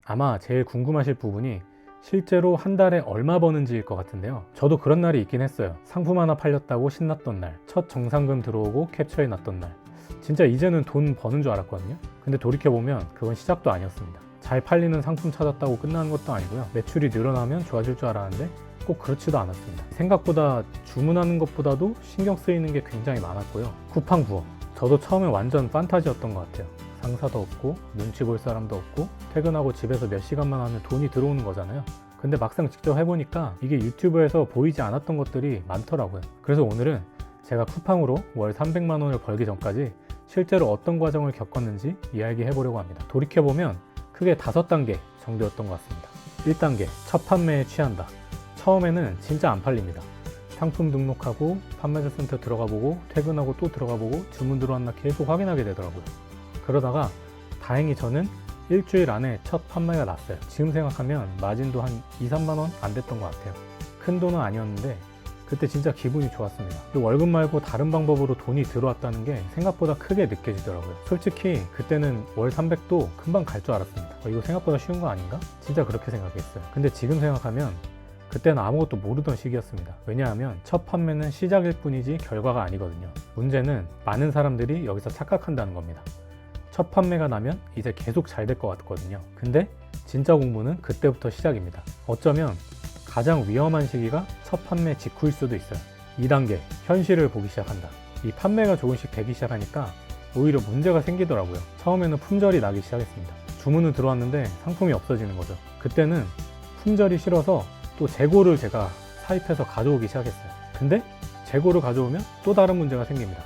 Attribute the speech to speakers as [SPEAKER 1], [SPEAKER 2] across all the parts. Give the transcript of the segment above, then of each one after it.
[SPEAKER 1] 아마 제일 궁금하실 부분이 실제로 한 달에 얼마 버는지일 것 같은데요. 저도 그런 날이 있긴 했어요. 상품 하나 팔렸다고 신났던 날, 첫 정산금 들어오고 캡처해 놨던 날. 진짜 이제는 돈 버는 줄 알았거든요. 근데 돌이켜보면 그건 시작도 아니었습니다. 잘 팔리는 상품 찾았다고 끝나는 것도 아니고요. 매출이 늘어나면 좋아질 줄 알았는데 꼭 그렇지도 않았습니다. 생각보다 주문하는 것보다도 신경 쓰이는 게 굉장히 많았고요. 쿠팡 부업. 저도 처음에 완전 판타지였던 것 같아요. 상사도 없고 눈치 볼 사람도 없고 퇴근하고 집에서 몇 시간만 하면 돈이 들어오는 거잖아요. 근데 막상 직접 해보니까 이게 유튜브에서 보이지 않았던 것들이 많더라고요. 그래서 오늘은 제가 쿠팡으로 월 300만 원을 벌기 전까지 실제로 어떤 과정을 겪었는지 이야기해 보려고 합니다. 돌이켜보면 크게 5단계 정도였던 것 같습니다. 1단계, 첫 판매에 취한다. 처음에는 진짜 안 팔립니다. 상품 등록하고 판매자 센터 들어가 보고 퇴근하고 또 들어가 보고 주문 들어왔나 계속 확인하게 되더라고요. 그러다가 다행히 저는 일주일 안에 첫 판매가 났어요. 지금 생각하면 마진도 한 2, 3만 원 안 됐던 것 같아요. 큰 돈은 아니었는데 그때 진짜 기분이 좋았습니다. 월급 말고 다른 방법으로 돈이 들어왔다는 게 생각보다 크게 느껴지더라고요. 솔직히 그때는 월 300도 금방 갈 줄 알았습니다. 이거 생각보다 쉬운 거 아닌가? 진짜 그렇게 생각했어요. 근데 지금 생각하면 그때는 아무것도 모르던 시기였습니다. 왜냐하면 첫 판매는 시작일 뿐이지 결과가 아니거든요. 문제는 많은 사람들이 여기서 착각한다는 겁니다. 첫 판매가 나면 이제 계속 잘 될 것 같거든요. 근데 진짜 공부는 그때부터 시작입니다. 어쩌면 가장 위험한 시기가 첫 판매 직후일 수도 있어요. 2단계, 현실을 보기 시작한다. 이 판매가 조금씩 되기 시작하니까 오히려 문제가 생기더라고요. 처음에는 품절이 나기 시작했습니다. 주문은 들어왔는데 상품이 없어지는 거죠. 그때는 품절이 싫어서 또 재고를 제가 사입해서 가져오기 시작했어요. 근데 재고를 가져오면 또 다른 문제가 생깁니다.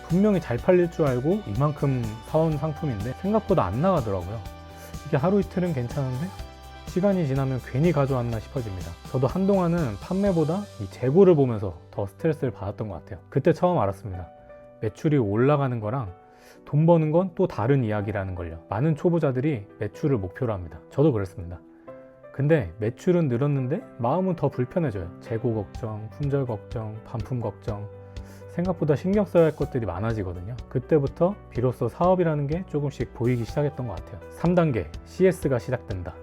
[SPEAKER 1] 분명히 잘 팔릴 줄 알고 이만큼 사온 상품인데 생각보다 안 나가더라고요. 이게 하루 이틀은 괜찮은데 시간이 지나면 괜히 가져왔나 싶어집니다. 저도 한동안은 판매보다 이 재고를 보면서 더 스트레스를 받았던 것 같아요. 그때 처음 알았습니다. 매출이 올라가는 거랑 돈 버는 건 또 다른 이야기라는 걸요. 많은 초보자들이 매출을 목표로 합니다. 저도 그랬습니다. 근데 매출은 늘었는데 마음은 더 불편해져요. 재고 걱정, 품절 걱정, 반품 걱정. 생각보다 신경 써야 할 것들이 많아지거든요. 그때부터 비로소 사업이라는 게 조금씩 보이기 시작했던 것 같아요. 3단계, CS가 시작된다.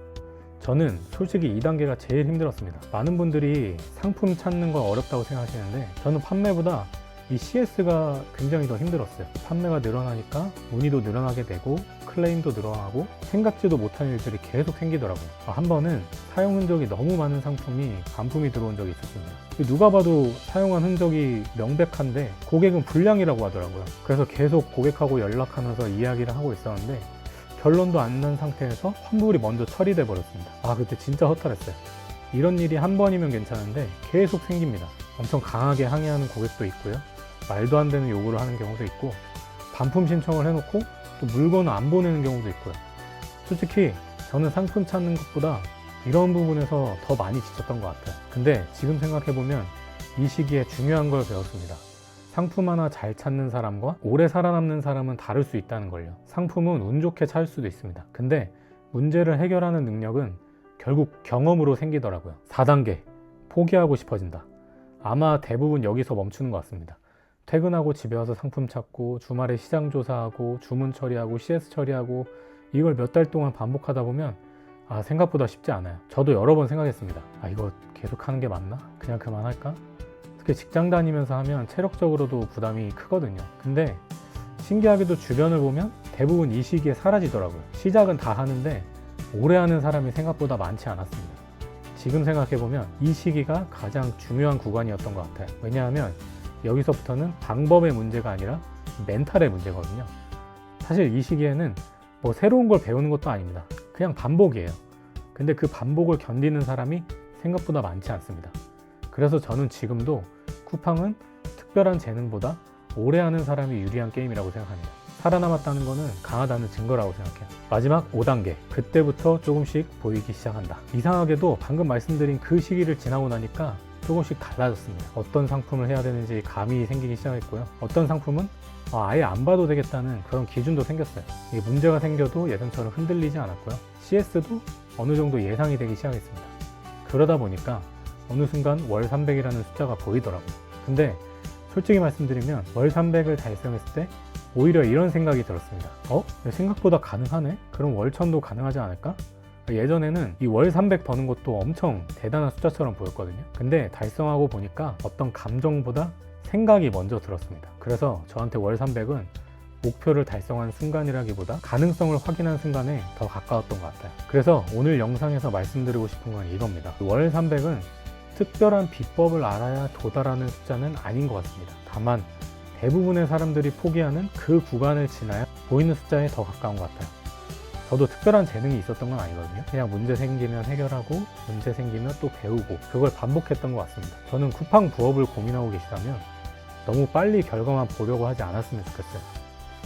[SPEAKER 1] 저는 솔직히 2단계가 제일 힘들었습니다. 많은 분들이 상품 찾는 건 어렵다고 생각하시는데 저는 판매보다 이 CS가 굉장히 더 힘들었어요. 판매가 늘어나니까 문의도 늘어나게 되고 클레임도 늘어나고 생각지도 못한 일들이 계속 생기더라고요. 한 번은 사용 흔적이 너무 많은 상품이 반품이 들어온 적이 있었습니다. 누가 봐도 사용한 흔적이 명백한데 고객은 불량이라고 하더라고요. 그래서 계속 고객하고 연락하면서 이야기를 하고 있었는데 결론도 안 난 상태에서 환불이 먼저 처리돼 버렸습니다. 그때 진짜 허탈했어요. 이런 일이 한 번이면 괜찮은데 계속 생깁니다. 엄청 강하게 항의하는 고객도 있고요. 말도 안 되는 요구를 하는 경우도 있고 반품 신청을 해놓고 또 물건을 안 보내는 경우도 있고요. 솔직히 저는 상품 찾는 것보다 이런 부분에서 더 많이 지쳤던 것 같아요. 근데 지금 생각해보면 이 시기에 중요한 걸 배웠습니다. 상품 하나 잘 찾는 사람과 오래 살아남는 사람은 다를 수 있다는 걸요. 상품은 운 좋게 찾을 수도 있습니다. 근데 문제를 해결하는 능력은 결국 경험으로 생기더라고요. 4단계, 포기하고 싶어진다. 아마 대부분 여기서 멈추는 것 같습니다. 퇴근하고 집에 와서 상품 찾고 주말에 시장 조사하고 주문 처리하고 CS 처리하고 이걸 몇 달 동안 반복하다 보면 생각보다 쉽지 않아요. 저도 여러 번 생각했습니다. 이거 계속 하는 게 맞나? 그냥 그만할까? 특히 직장 다니면서 하면 체력적으로도 부담이 크거든요. 근데 신기하게도 주변을 보면 대부분 이 시기에 사라지더라고요. 시작은 다 하는데 오래 하는 사람이 생각보다 많지 않았습니다. 지금 생각해보면 이 시기가 가장 중요한 구간이었던 것 같아요. 왜냐하면 여기서부터는 방법의 문제가 아니라 멘탈의 문제거든요. 사실 이 시기에는 뭐 새로운 걸 배우는 것도 아닙니다. 그냥 반복이에요. 근데 그 반복을 견디는 사람이 생각보다 많지 않습니다. 그래서 저는 지금도 쿠팡은 특별한 재능보다 오래 하는 사람이 유리한 게임이라고 생각합니다. 살아남았다는 거는 강하다는 증거라고 생각해요. 마지막 5단계, 그때부터 조금씩 보이기 시작한다. 이상하게도 방금 말씀드린 그 시기를 지나고 나니까 조금씩 달라졌습니다. 어떤 상품을 해야 되는지 감이 생기기 시작했고요. 어떤 상품은 아예 안 봐도 되겠다는 그런 기준도 생겼어요. 이게 문제가 생겨도 예전처럼 흔들리지 않았고요. CS도 어느 정도 예상이 되기 시작했습니다. 그러다 보니까 어느 순간 월 300이라는 숫자가 보이더라고요. 근데 솔직히 말씀드리면 월 300을 달성했을 때 오히려 이런 생각이 들었습니다. 생각보다 가능하네? 그럼 월 1000도 가능하지 않을까? 예전에는 이 월 300 버는 것도 엄청 대단한 숫자처럼 보였거든요. 근데 달성하고 보니까 어떤 감정보다 생각이 먼저 들었습니다. 그래서 저한테 월 300은 목표를 달성한 순간이라기보다 가능성을 확인한 순간에 더 가까웠던 것 같아요. 그래서 오늘 영상에서 말씀드리고 싶은 건 이겁니다. 월 300은 특별한 비법을 알아야 도달하는 숫자는 아닌 것 같습니다. 다만 대부분의 사람들이 포기하는 그 구간을 지나야 보이는 숫자에 더 가까운 것 같아요. 저도 특별한 재능이 있었던 건 아니거든요. 그냥 문제 생기면 해결하고 문제 생기면 또 배우고 그걸 반복했던 것 같습니다. 저는 쿠팡 부업을 고민하고 계시다면 너무 빨리 결과만 보려고 하지 않았으면 좋겠어요.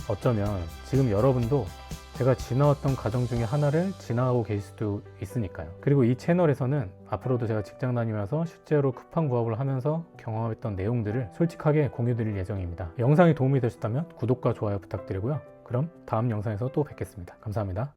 [SPEAKER 1] 어쩌면 지금 여러분도 제가 지나왔던 과정 중에 하나를 지나가고 계실 수도 있으니까요. 그리고 이 채널에서는 앞으로도 제가 직장 다니면서 실제로 쿠팡 부업을 하면서 경험했던 내용들을 솔직하게 공유 드릴 예정입니다. 영상이 도움이 되셨다면 구독과 좋아요 부탁드리고요. 그럼 다음 영상에서 또 뵙겠습니다. 감사합니다.